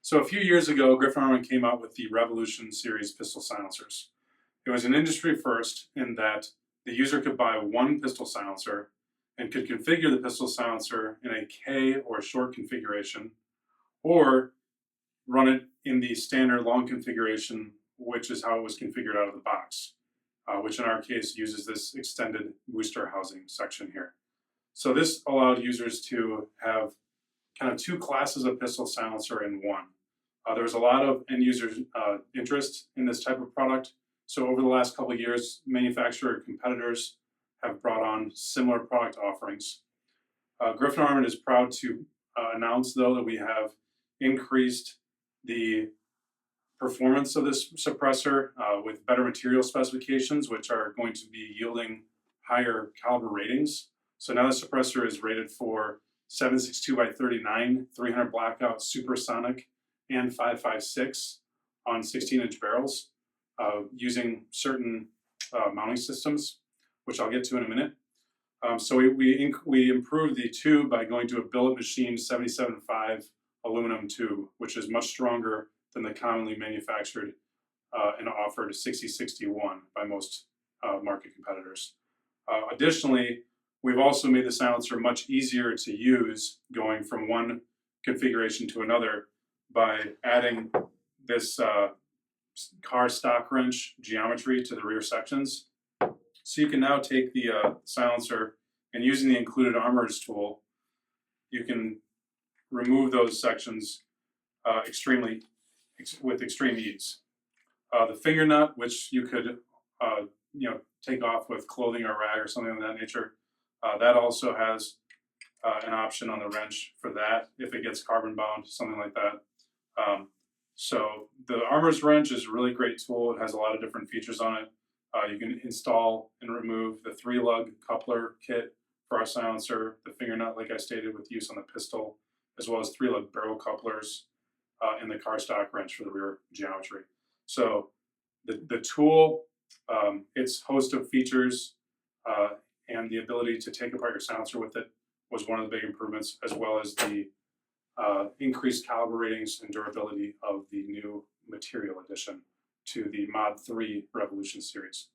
So a few years ago, Griffin Armament came out with the Revolution series pistol silencers. It was an industry first in that the user could buy one pistol silencer and could configure the pistol silencer in a K or short configuration, or run it in the standard long configuration, which is how it was configured out of the box, which in our case uses this extended booster housing section here. So this allowed users to have kind of two classes of pistol silencer in one. There was a lot of end user interest in this type of product. So over the last couple of years, manufacturer competitors have brought on similar product offerings. Griffin Armament is proud to announce, though, that we have increased the performance of this suppressor with better material specifications, which are going to be yielding higher caliber ratings. So now the suppressor is rated for 7.62 by 39, 300 blackout supersonic, and 5.56 on 16-inch barrels using certain mounting systems, which I'll get to in a minute. So we improved the tube by going to a billet machine 77.5 aluminum tube, which is much stronger than the commonly manufactured and offered 6061 by most market competitors. Additionally, we've also made the silencer much easier to use going from one configuration to another by adding this car stock wrench geometry to the rear sections. So you can now take the silencer and using the included armorer's tool, you can remove those sections with extreme ease. The finger nut, which you could take off with clothing or rag or something of that nature, that also has an option on the wrench for that if it gets carbon bound, something like that. So the armorer's wrench is a really great tool. It has a lot of different features on it. You can install and remove the 3-lug coupler kit for our silencer, the finger nut, like I stated, with use on the pistol, as well as 3-lug barrel couplers, and the car stock wrench for the rear geometry. So the tool, its host of features, and the ability to take apart your silencer with it was one of the big improvements, as well as the increased caliber ratings and durability of the new material addition to the Mod 3 Revolution series.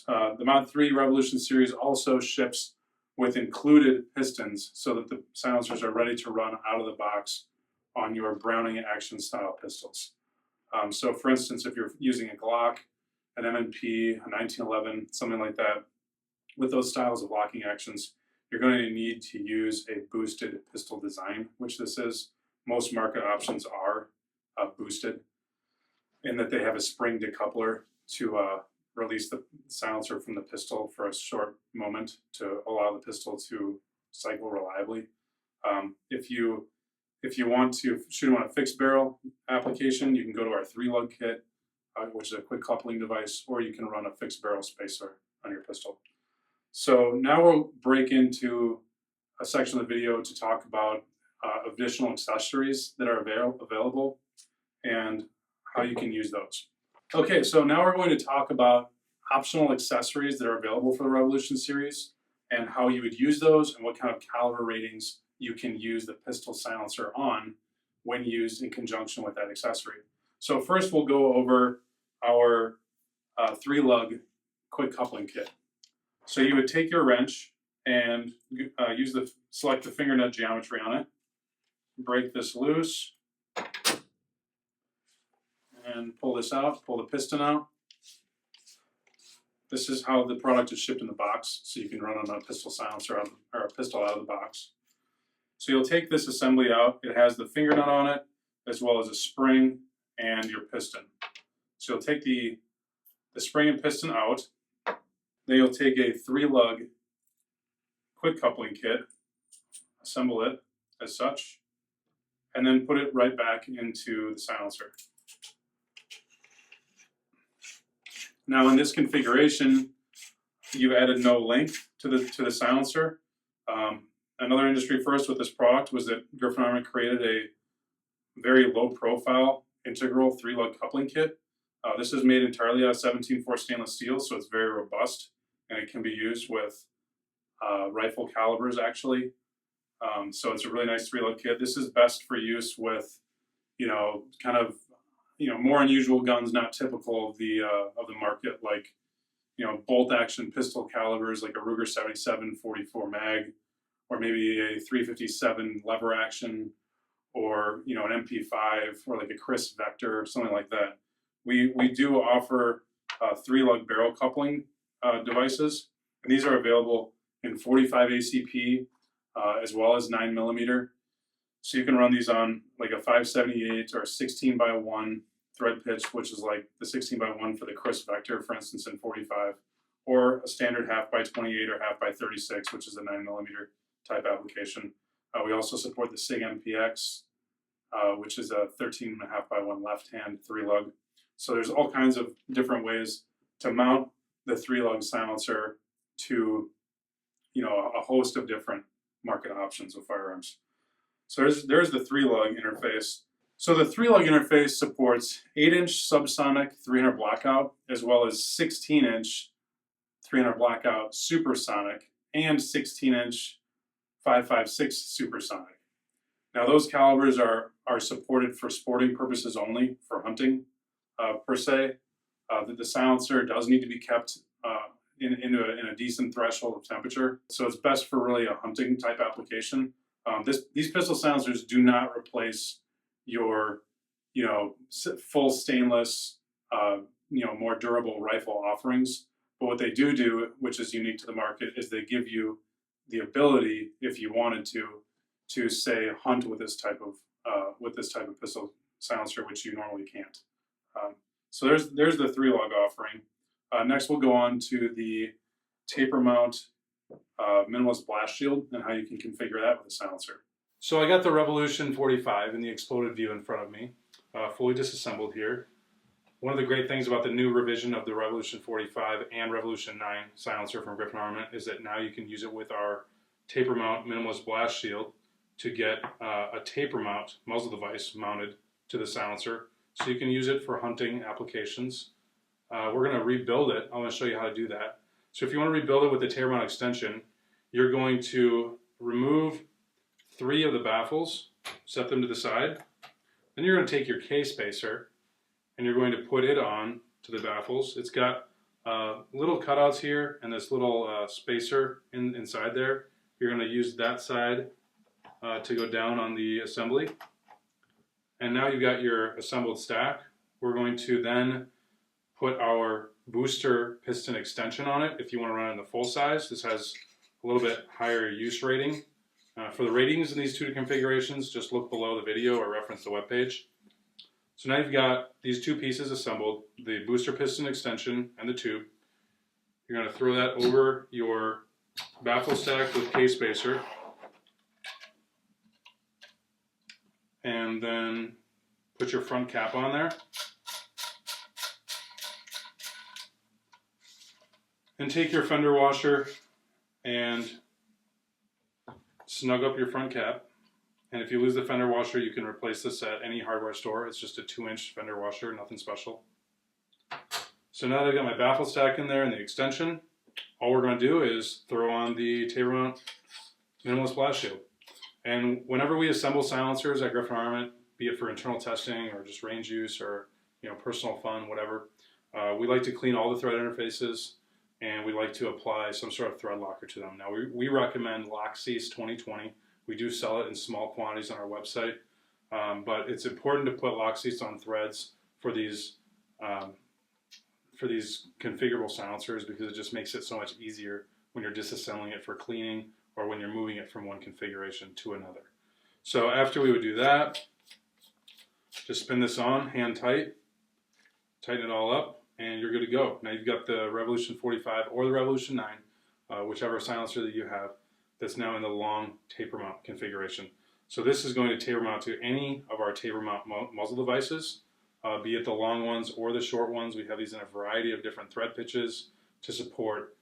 The Mod 3 Revolution series also ships with included pistons so that the silencers are ready to run out of the box on your Browning action style pistols. So for instance, if you're using a Glock, an M&P, a 1911, something like that, with those styles of locking actions, you're going to need to use a boosted pistol design, which this is. Most market options are boosted in that they have a spring decoupler to release the silencer from the pistol for a short moment to allow the pistol to cycle reliably. If you want to shoot them on a fixed barrel application, you can go to our 3-lug kit, which is a quick coupling device, or you can run a fixed barrel spacer on your pistol. So now we'll break into a section of the video to talk about additional accessories that are available and how you can use those. Okay, so now we're going to talk about optional accessories that are available for the Revolution series and how you would use those and what kind of caliber ratings you can use the pistol silencer on when used in conjunction with that accessory. So first we'll go over our 3-lug quick coupling kit. So you would take your wrench and select the finger nut geometry on it, break this loose, and pull this out, pull the piston out. This is how the product is shipped in the box, so you can run on a pistol silencer or a pistol out of the box. So you'll take this assembly out. It has the finger nut on it, as well as a spring and your piston. So you'll take the spring and piston out. Then you'll take a 3-lug quick coupling kit, assemble it as such, and then put it right back into the silencer. Now in this configuration, you've added no link to the silencer. Another industry first with this product was that Griffin Armament created a very low profile integral 3-lug coupling kit. This is made entirely out of 17.4 stainless steel, so it's very robust and it can be used with rifle calibers actually. So it's a really nice 3-lug kit. This is best for use with kind of, more unusual guns, not typical of the market, like, bolt action pistol calibers like a Ruger 77 44 mag, or maybe a 357 lever action, or an MP5, or like a Chris Vector, something like that. We do offer 3-lug barrel coupling devices, and these are available in 45 ACP as well as 9mm. So you can run these on like a 578 or a 16x1 thread pitch, which is like the 16x1 for the Chris Vector, for instance, in 45, or a standard 1/2x28 or 1/2x36, which is a 9mm type application. We also support the SIG MPX, which is a 13.5x1 left-hand 3-lug. So there's all kinds of different ways to mount the 3-lug silencer to, a host of different market options of firearms. So there's the 3-lug interface. So the 3-lug interface supports 8-inch subsonic 300 blackout, as well as 16-inch 300 blackout supersonic, and 16-inch 5.56 supersonic. Now those calibers are supported for sporting purposes only, for hunting per se. The silencer does need to be kept in a decent threshold of temperature, so it's best for really a hunting type application. These pistol silencers do not replace your, full stainless, more durable rifle offerings. But what they do, which is unique to the market, is they give you the ability, if you wanted to say hunt with this type of pistol silencer, which you normally can't. So there's the 3-lug offering. Next, we'll go on to the taper mount Minimalist Blast Shield and how you can configure that with a silencer. So I got the Revolution 45 in the exploded view in front of me, fully disassembled here. One of the great things about the new revision of the Revolution 45 and Revolution 9 silencer from Griffin Armament is that now you can use it with our taper mount Minimalist Blast Shield to get a taper mount muzzle device mounted to the silencer, so you can use it for hunting applications. We're going to rebuild it. I'm going to show you how to do that. So if you want to rebuild it with the taper mount extension, you're going to remove 3 of the baffles, set them to the side. Then you're going to take your K-spacer and you're going to put it on to the baffles. It's got little cutouts here and this little spacer inside there. You're going to use that side to go down on the assembly. And now you've got your assembled stack. We're going to then put our booster piston extension on it if you want to run it in the full size. This has a little bit higher use rating. For the ratings in these 2 configurations, just look below the video or reference the webpage. So now you've got these 2 pieces assembled, the booster piston extension and the tube. You're going to throw that over your baffle stack with K-spacer. And then put your front cap on there. And take your fender washer and snug up your front cap. And if you lose the fender washer, you can replace this at any hardware store. It's just a 2-inch fender washer, nothing special. So now that I've got my baffle stack in there and the extension, all we're going to do is throw on the taper mount Minimalist Blast Shield. And whenever we assemble silencers at Griffin Armament, be it for internal testing or just range use or personal fun, whatever, we like to clean all the thread interfaces, and we like to apply some sort of thread locker to them. Now we recommend LockCease 2020. We do sell it in small quantities on our website, but it's important to put LockCease on threads for these configurable silencers, because it just makes it so much easier when you're disassembling it for cleaning or when you're moving it from one configuration to another. So after we would do that, just spin this on, hand tight, tighten it all up, and you're good to go. Now you've got the Revolution 45 or the Revolution 9, whichever silencer that you have, that's now in the long taper mount configuration. So this is going to taper mount to any of our taper mount muzzle devices, be it the long ones or the short ones. We have these in a variety of different thread pitches to support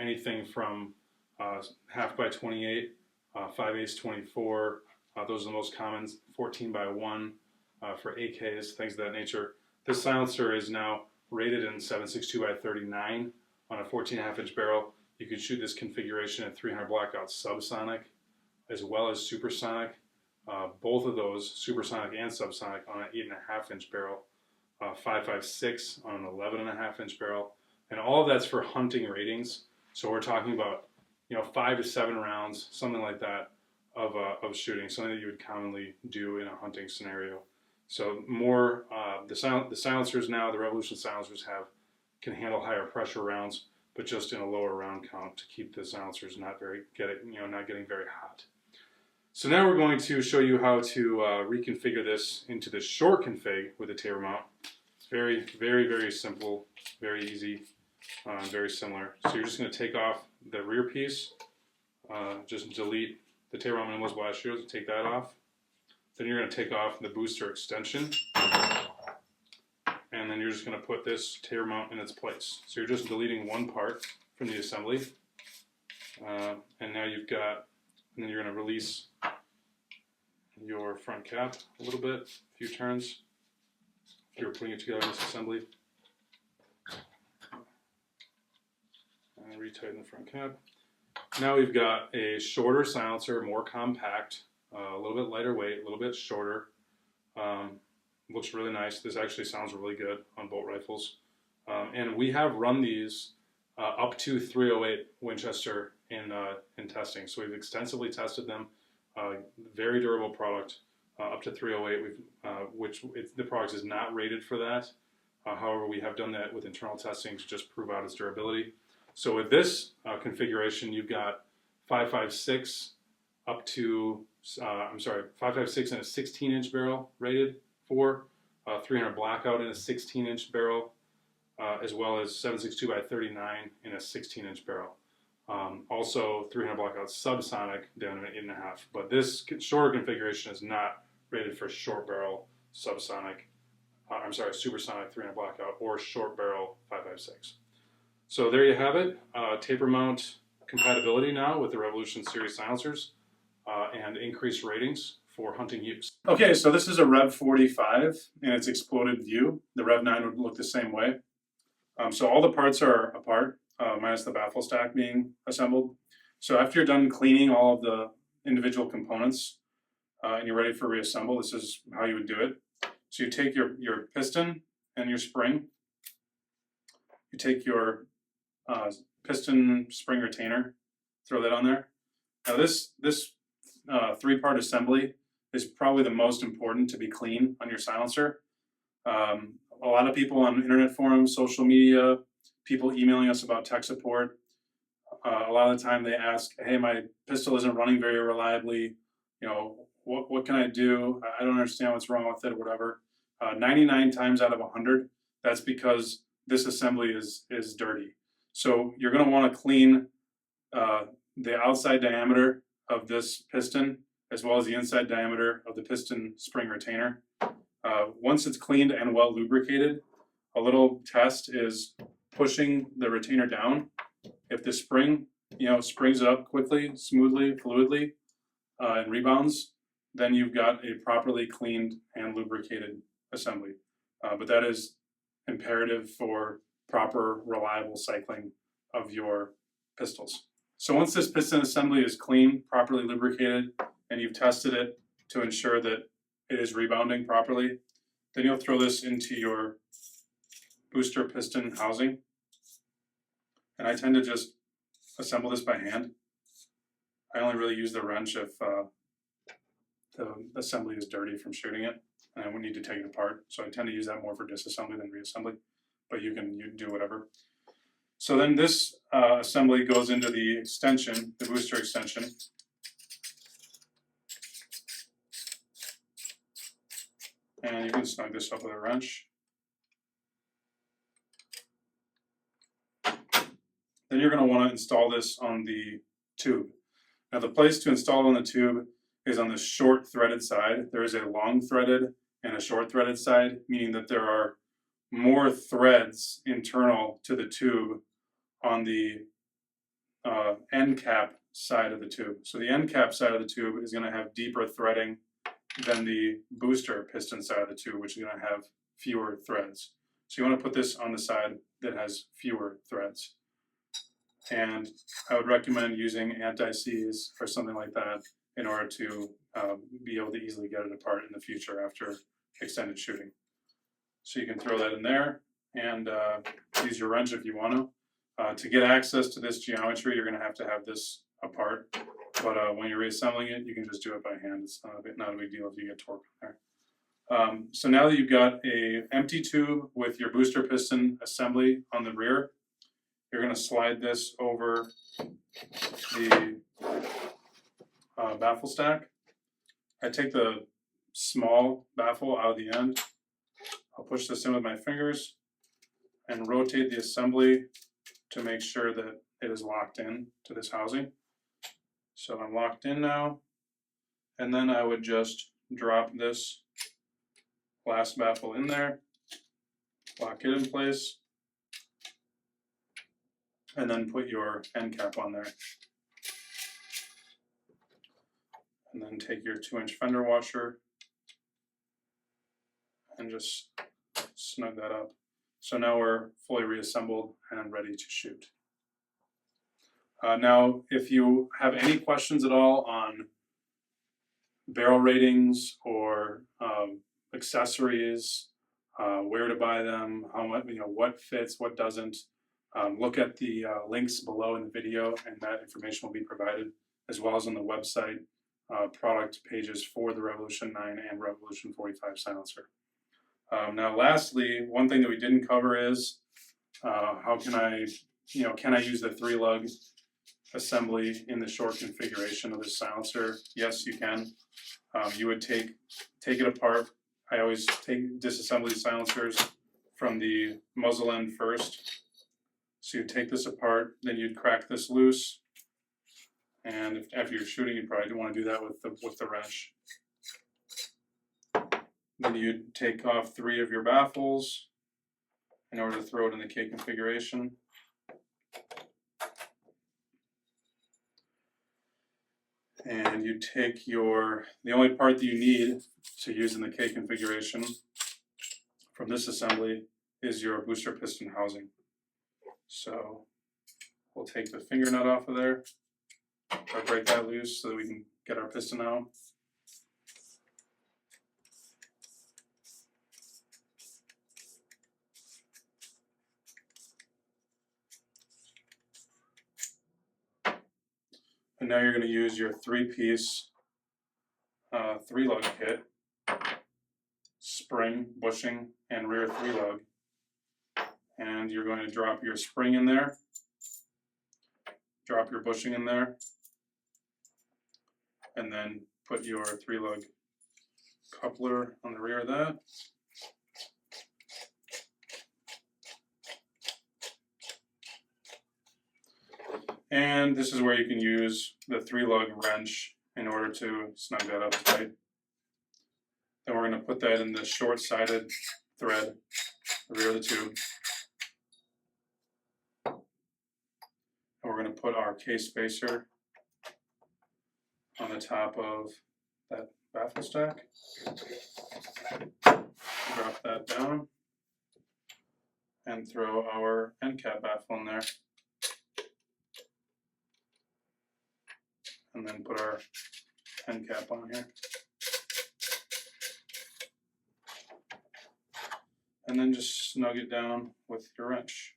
anything from 1/2x28, 5/8 24. Those are the most common. 14x1 for AKs, things of that nature. This silencer is now rated in 7.62x39 on a 14.5-inch barrel. You can shoot this configuration at 300 blackout subsonic as well as supersonic. both of those, supersonic and subsonic, on an 8.5-inch barrel, 5.56 on an 11.5-inch barrel, and all of that's for hunting ratings. So we're talking about 5 to 7 rounds, something like that, of shooting, something that you would commonly do in a hunting scenario. So more the silencers now, the Revolution silencers can handle higher pressure rounds, but just in a lower round count to keep the silencers not getting very hot. So now we're going to show you how to reconfigure this into the short config with a taper mount. It's very, very, very simple, very easy, very similar. So you're just going to take off the rear piece, just delete the taper mount Minimalist Blast Shield, take that off. Then you're going to take off the booster extension, and then you're just going to put this taper mount in its place. So you're just deleting one part from the assembly, and now you've got, and then you're going to release your front cap a little bit, a few turns, if you're putting it together in this assembly. And retighten the front cap. Now we've got a shorter silencer, more compact, a little bit lighter weight, a little bit shorter. Looks really nice. This actually sounds really good on bolt rifles. And we have run these up to 308 Winchester in testing. So we've extensively tested them. Very durable product, up to 308, the product is not rated for that. However, we have done that with internal testing to just prove out its durability. So with this configuration, you've got 5.56 up to, 5.56 in a 16-inch barrel rated for, 300 blackout in a 16-inch barrel, as well as 7.62 by 39 in a 16-inch barrel. Also 300 blackout subsonic down to an 8.5, but this shorter configuration is not rated for short barrel subsonic, supersonic 300 blackout or short barrel 5.56. So there you have it, taper mount compatibility now with the Revolution series silencers and increased ratings for hunting use. Okay, so this is a Rev 45 in its exploded view. The Rev 9 would look the same way. So all the parts are apart, minus the baffle stack being assembled. So after you're done cleaning all of the individual components and you're ready for reassemble, this is how you would do it. So you take your piston and your spring. You take your piston spring retainer, throw that on there. Now this 3-part assembly is probably the most important to be clean on your silencer. A lot of people on internet forums, social media, people emailing us about tech support, a lot of the time they ask, hey, my pistol isn't running very reliably, what can I do? I don't understand what's wrong with it or whatever. 99 times out of 100, that's because this assembly is dirty. So you're going to want to clean the outside diameter of this piston as well as the inside diameter of the piston spring retainer. Once it's cleaned and well lubricated, a little test is pushing the retainer down. If the spring, springs up quickly, smoothly, fluidly, and rebounds, then you've got a properly cleaned and lubricated assembly. But that is imperative for proper, reliable cycling of your pistols. So once this piston assembly is clean, properly lubricated, and you've tested it to ensure that it is rebounding properly, then you'll throw this into your booster piston housing. And I tend to just assemble this by hand. I only really use the wrench if the assembly is dirty from shooting it and I would need to take it apart. So I tend to use that more for disassembly than reassembly, but you can do whatever. So then this assembly goes into the extension, the booster extension. And you can snug this up with a wrench. Then you're going to want to install this on the tube. Now the place to install it on the tube is on the short threaded side. There is a long threaded and a short threaded side, meaning that there are more threads internal to the tube on the end cap side of the tube. So the end cap side of the tube is going to have deeper threading than the booster piston side of the tube, which is going to have fewer threads. So you want to put this on the side that has fewer threads. And I would recommend using anti-seize or something like that in order to be able to easily get it apart in the future after extended shooting. So you can throw that in there and use your wrench if you want to. To get access to this geometry, you're going to have this apart. But when you're reassembling it, you can just do it by hand. It's not a big deal if you get torque in there. So now that you've got a empty tube with your booster piston assembly on the rear, you're going to slide this over the baffle stack. I take the small baffle out of the end. I'll push this in with my fingers and rotate the assembly to make sure that it is locked in to this housing. So I'm locked in now, and then I would just drop this last baffle in there, lock it in place, and then put your end cap on there. And then take your 2-inch fender washer and just snug that up. So now we're fully reassembled and ready to shoot. Now, if you have any questions at all on barrel ratings or accessories, where to buy them, how much, what fits, what doesn't, look at the links below in the video, and that information will be provided, as well as on the website, product pages for the Revolution 9 and Revolution 45 silencer. Now, lastly, one thing that we didn't cover is how can I use the 3-lug assembly in the short configuration of this silencer? Yes, you can. You would take it apart. I always disassemble these silencers from the muzzle end first. So you take this apart, then you'd crack this loose, and after you're shooting, you probably don't want to do that with the wrench. Then you'd take off 3 of your baffles in order to throw it in the K configuration. And you take the only part that you need to use in the K configuration from this assembly is your booster piston housing. So we'll take the finger nut off of there, or break that loose so that we can get our piston out. And now you're going to use your 3-piece 3-lug kit, spring, bushing, and rear 3-lug. And you're going to drop your spring in there, drop your bushing in there, and then put your 3-lug coupler on the rear of that. And this is where you can use the 3-lug wrench in order to snug that up tight. Then we're going to put that in the short-sided thread, the rear of the tube. And we're going to put our case spacer on the top of that baffle stack. Drop that down and throw our end cap baffle in there. And then put our end cap on here. And then just snug it down with your wrench.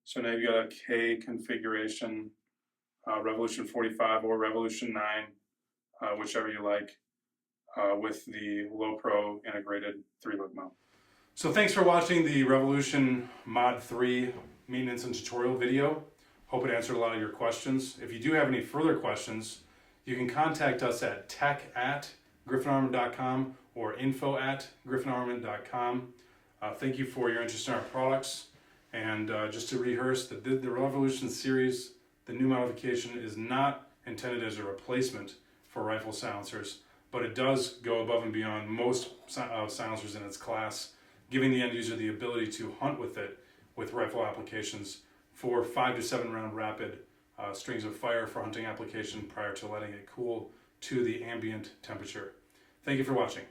So now you've got a K configuration, Revolution 45 or Revolution 9, whichever you like, with the Low Pro integrated 3-lug mount. So thanks for watching the Revolution Mod 3 maintenance and tutorial video. Hope it answered a lot of your questions. If you do have any further questions, you can contact us at tech@griffinarmament.com or info@griffinarmament.com. Thank you for your interest in our products. And just to rehearse, the Revolution series, the new modification, is not intended as a replacement for rifle silencers, but it does go above and beyond most silencers in its class, giving the end user the ability to hunt with it with rifle applications for 5 to 7 round rapid strings of fire for hunting application prior to letting it cool to the ambient temperature. Thank you for watching.